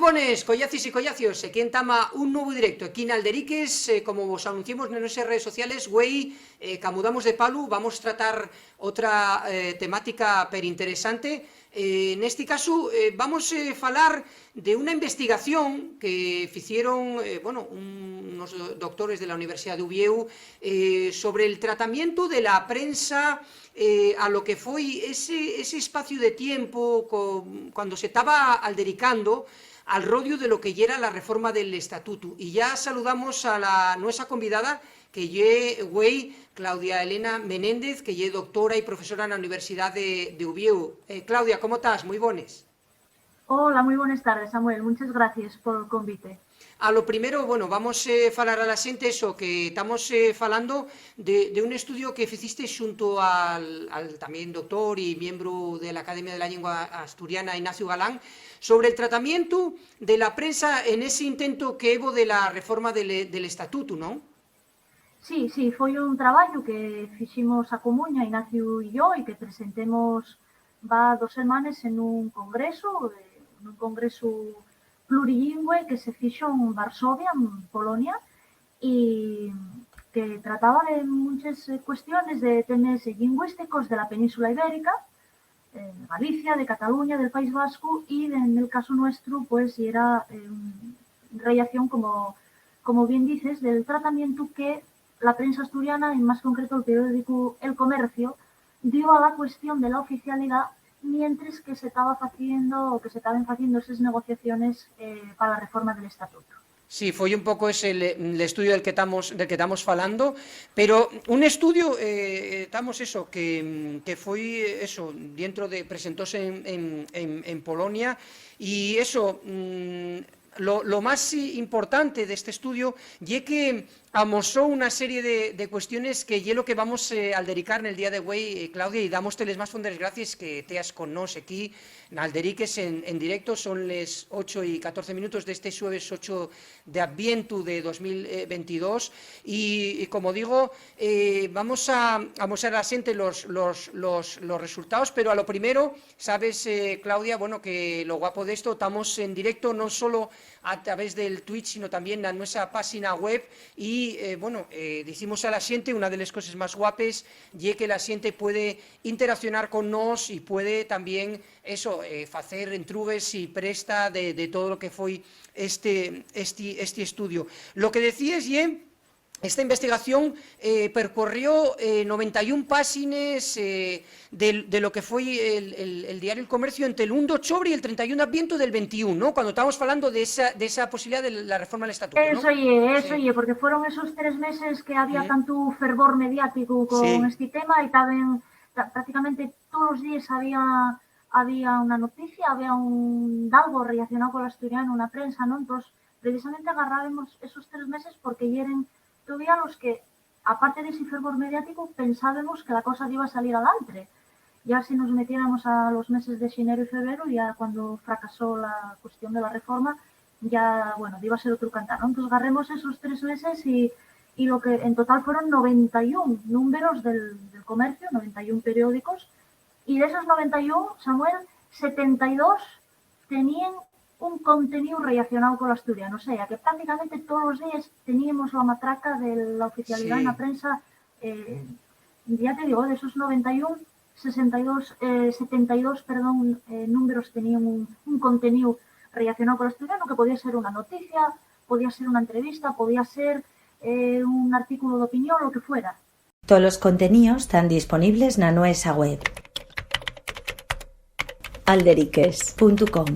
bones, collacis y collacios, aquí entama un nuevo directo aquí en Alderiques, como vos anunciamos en nuestras redes sociales, güey, camudamos de palu, vamos a tratar otra temática per interesante. En este caso vamos a falar de una investigación que hicieron unos doctores de la Universidad de Uvieu sobre el tratamiento de la prensa a lo que fue ese espacio de tiempo cuando se estaba aldericando al rodio de lo que era la reforma del estatuto. Y ya saludamos a la nuestra convidada, que lle güey Claudia Elena Menéndez, que lle doctora y profesora en la Universidad de Uvieu. Claudia, ¿cómo estás? Muy buenas. Hola, muy buenas tardes, Samuel. Muchas gracias por el convite. A lo primero, vamos a falar a la xente eso, que estamos falando de un estudio que hiciste junto al también doctor y miembro de la Academia de la Lengua Asturiana, Ignacio Galán, sobre el tratamiento de la prensa en ese intento que hubo de la reforma del estatuto, ¿no? Sí, foi un traballo que fiximos a Comuña, Ignacio e yo, e que presentemos va 2 semanas en un congreso plurilingüe que se fixo en Varsovia, en Polonia, y que trataba de muchas cuestiones de temas lingüísticos de la península ibérica, de Galicia, de Cataluña, del País Vasco, y en el caso nuestro, pues, era relación, como bien dices, del tratamiento que la prensa asturiana, en más concreto el periódico El Comercio, dio a la cuestión de la oficialidad mientras que se estaban haciendo esas negociaciones para la reforma del estatuto. Sí, fue un poco ese el estudio del que estamos falando, pero un estudio, estamos eso, que fue eso, presentóse en Polonia, y eso, lo más importante de este estudio es que amosó una serie de cuestiones que es lo que vamos a aldericar en el día de hoy, Claudia, y damostes más fondas gracias que teas con nos aquí en Alderiques en directo. Son les 8:14 de este jueves 8 de Adviento de 2022, y como digo, vamos a mostrar a la gente los resultados, pero a lo primero, sabes, Claudia, que lo guapo de esto, estamos en directo no solo a través del Twitch, sino también en nuestra página web, y decimos a la gente, una de las cosas más guapes es que la gente puede interaccionar con nos y puede también eso, hacer entrugues y presta de todo lo que fue este estudio. Lo que decías, esta investigación percorrió 91 páginas de lo que fue el diario El Comercio entre el 1 de octubre y el 31 de Adviento del 21, ¿no? Cuando estábamos hablando de esa posibilidad de la reforma del estatuto, ¿no? Eso, porque fueron esos 3 meses que había tanto fervor mediático con este tema, y prácticamente todos los días había una noticia, había algo relacionado con el asturiano, una prensa, ¿no? Entonces, precisamente agarrábamos esos 3 meses porque eran todavía los que, aparte de ese fervor mediático, pensábamos que la cosa iba a salir adelante. Ya si nos metiéramos a los meses de enero y febrero, ya cuando fracasó la cuestión de la reforma, ya, iba a ser otro cantar, ¿no? Entonces agarremos esos 3 meses y lo que en total fueron 91 números del Comercio, 91 periódicos, y de esos 91, Samuel, 72 tenían un contenido relacionado con el asturiano, o sea, que prácticamente todos los días teníamos la matraca de la oficialidad en la prensa. Ya te digo, de esos 91, 72 números tenían un contenido relacionado con el asturiano, que podía ser una noticia, podía ser una entrevista, podía ser un artículo de opinión, lo que fuera. Todos los contenidos están disponibles en nuestra web alderiques.com.